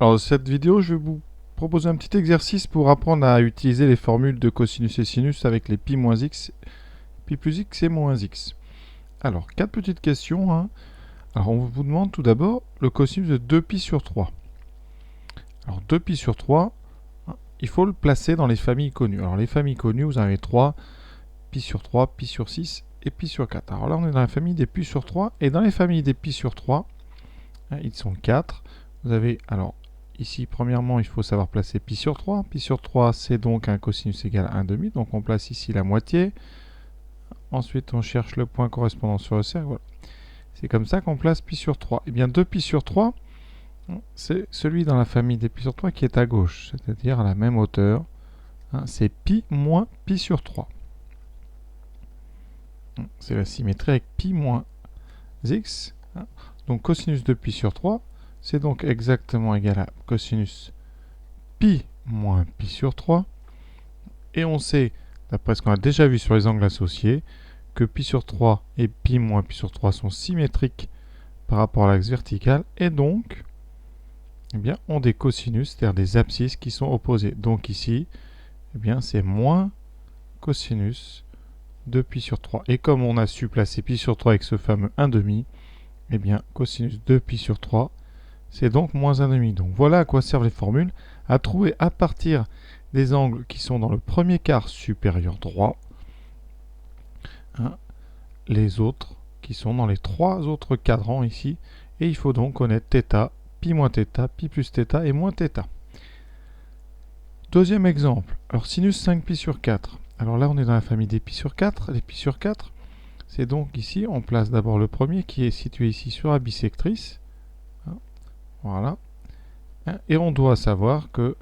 Alors, dans cette vidéo, je vais vous proposer un petit exercice pour apprendre à utiliser les formules de cosinus et sinus avec les pi moins x, pi plus x et moins x. Alors, 4 petites questions. Alors, on vous demande tout d'abord le cosinus de 2pi sur 3. Alors, 2pi sur 3, il faut le placer dans les familles connues. Alors, les familles connues, vous en avez 3, pi sur 3, pi sur 6 et pi sur 4. Alors là, on est dans la famille des pi sur 3. Et dans les familles des pi sur 3, ils sont 4. Vous avez, alors, ici, premièrement, il faut savoir placer pi sur 3. Pi sur 3, c'est donc un cosinus égal à 1,5. Donc, on place ici la moitié. Ensuite, on cherche le point correspondant sur le cercle. Voilà. C'est comme ça qu'on place pi sur 3. Eh bien, 2 pi sur 3, c'est celui dans la famille des pi sur 3 qui est à gauche, c'est-à-dire à la même hauteur. C'est pi moins pi sur 3. C'est la symétrie avec pi moins x. Donc, cosinus de pi sur 3, c'est donc exactement égal à cosinus pi moins pi sur 3. Et on sait, d'après ce qu'on a déjà vu sur les angles associés, que pi sur 3 et pi moins pi sur 3 sont symétriques par rapport à l'axe vertical. Et donc, eh bien, ont des cosinus, c'est-à-dire des abscisses qui sont opposées. Donc ici, eh bien, c'est moins cosinus de pi sur 3. Et comme on a su placer pi sur 3 avec ce fameux 1,5, eh bien, cosinus de pi sur 3, c'est donc moins 1,5. Donc voilà à quoi servent les formules, à trouver à partir des angles qui sont dans le premier quart supérieur droit, les autres qui sont dans les 3 autres cadrans ici. Et il faut donc connaître θ, pi moins θ, pi plus θ et moins θ. Deuxième exemple, alors sinus 5pi sur 4. Alors là, on est dans la famille des pi sur 4. Les pi sur 4, c'est donc ici, on place d'abord le premier qui est situé ici sur la bisectrice. Voilà. Et on doit savoir que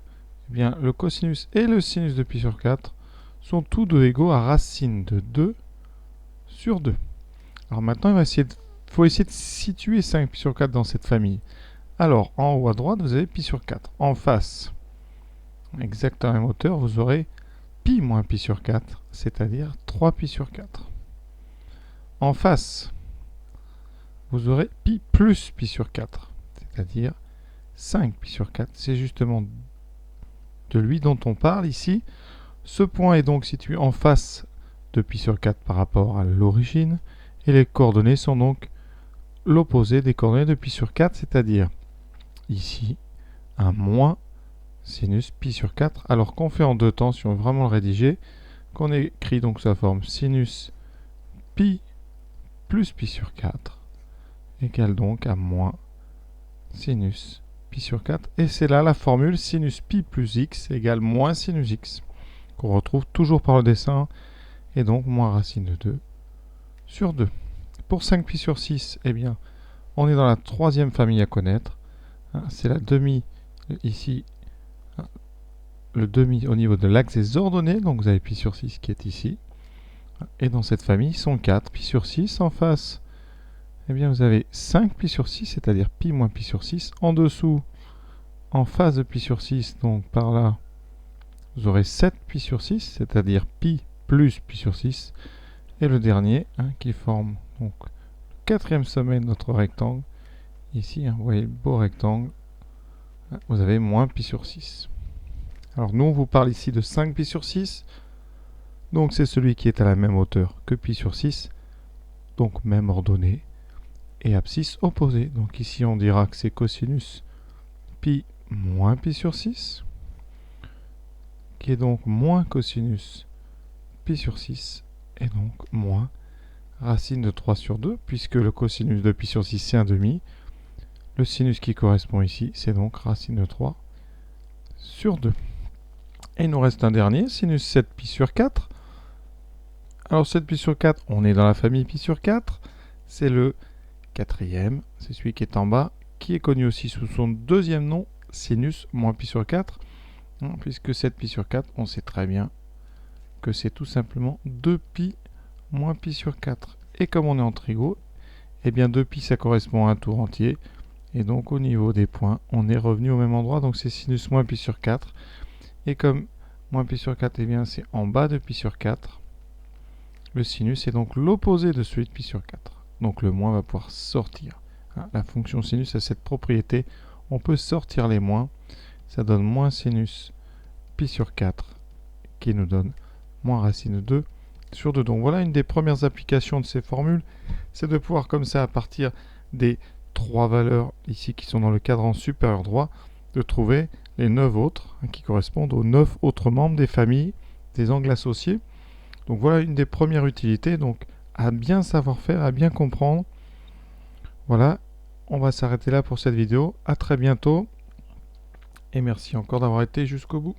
eh bien, le cosinus et le sinus de pi sur 4 sont tous deux égaux à racine de 2 sur 2. Alors maintenant, il faut essayer de situer 5 pi sur 4 dans cette famille. Alors, en haut à droite, vous avez pi sur 4. En face, exactement à la même hauteur, vous aurez pi moins pi sur 4, c'est-à-dire 3 pi sur 4. En face, vous aurez pi plus pi sur 4, c'est-à-dire 5 pi sur 4. C'est justement de lui dont on parle ici. Ce point est donc situé en face de pi sur 4 par rapport à l'origine. Et les coordonnées sont donc l'opposé des coordonnées de pi sur 4, c'est-à-dire ici, un moins sinus pi sur 4, alors qu'on fait en deux temps si on veut vraiment le rédiger, qu'on écrit donc sa forme sinus pi plus pi sur 4 égale donc à moins sinus pi sur 4. Et c'est là la formule sinus pi plus x égale moins sinus x, qu'on retrouve toujours par le dessin, et donc moins racine de 2 sur 2. Pour 5 pi sur 6, eh bien, on est dans la troisième famille à connaître. C'est la demi, ici, le demi au niveau de l'axe des ordonnées. Donc vous avez pi sur 6 qui est ici. Et dans cette famille, ils sont 4 pi sur 6. En face, eh bien, vous avez 5 pi sur 6, c'est-à-dire pi moins pi sur 6. En dessous, en face de pi sur 6, donc par là, vous aurez 7 pi sur 6, c'est-à-dire pi plus pi sur 6. Et le dernier, qui forme donc le quatrième sommet de notre rectangle, ici, vous voyez le beau rectangle, vous avez moins pi sur 6. Alors nous, on vous parle ici de 5 pi sur 6, donc c'est celui qui est à la même hauteur que pi sur 6, donc même ordonnée, et abscisse opposée. Donc ici, on dira que c'est cosinus pi moins pi sur 6, qui est donc moins cosinus pi sur 6, et donc moins racine de 3 sur 2, puisque le cosinus de pi sur 6, c'est 1,5. Le sinus qui correspond ici, c'est donc racine de 3 sur 2. Et il nous reste un dernier, sinus 7 pi sur 4. Alors 7 pi sur 4, on est dans la famille pi sur 4. C'est le quatrième, c'est celui qui est en bas, qui est connu aussi sous son deuxième nom, sinus moins pi sur 4. Puisque 7 pi sur 4, on sait très bien que c'est tout simplement 2pi moins pi sur 4. Et comme on est en trigo, eh bien 2pi ça correspond à un tour entier. Et donc au niveau des points, on est revenu au même endroit. Donc c'est sinus moins pi sur 4. Et comme moins pi sur 4, eh bien c'est en bas de pi sur 4. Le sinus est donc l'opposé de celui de pi sur 4. Donc le moins va pouvoir sortir. La fonction sinus a cette propriété. on peut sortir les moins. Ça donne moins sinus pi sur 4 qui nous donne moins racine de 2 sur 2. Donc voilà une des premières applications de ces formules, c'est de pouvoir comme ça, à partir des 3 valeurs ici qui sont dans le cadran supérieur droit, de trouver les 9 autres qui correspondent aux 9 autres membres des familles des angles associés. Donc voilà une des premières utilités, donc à bien savoir faire, à bien comprendre. Voilà, on va s'arrêter là pour cette vidéo. À très bientôt et merci encore d'avoir été jusqu'au bout.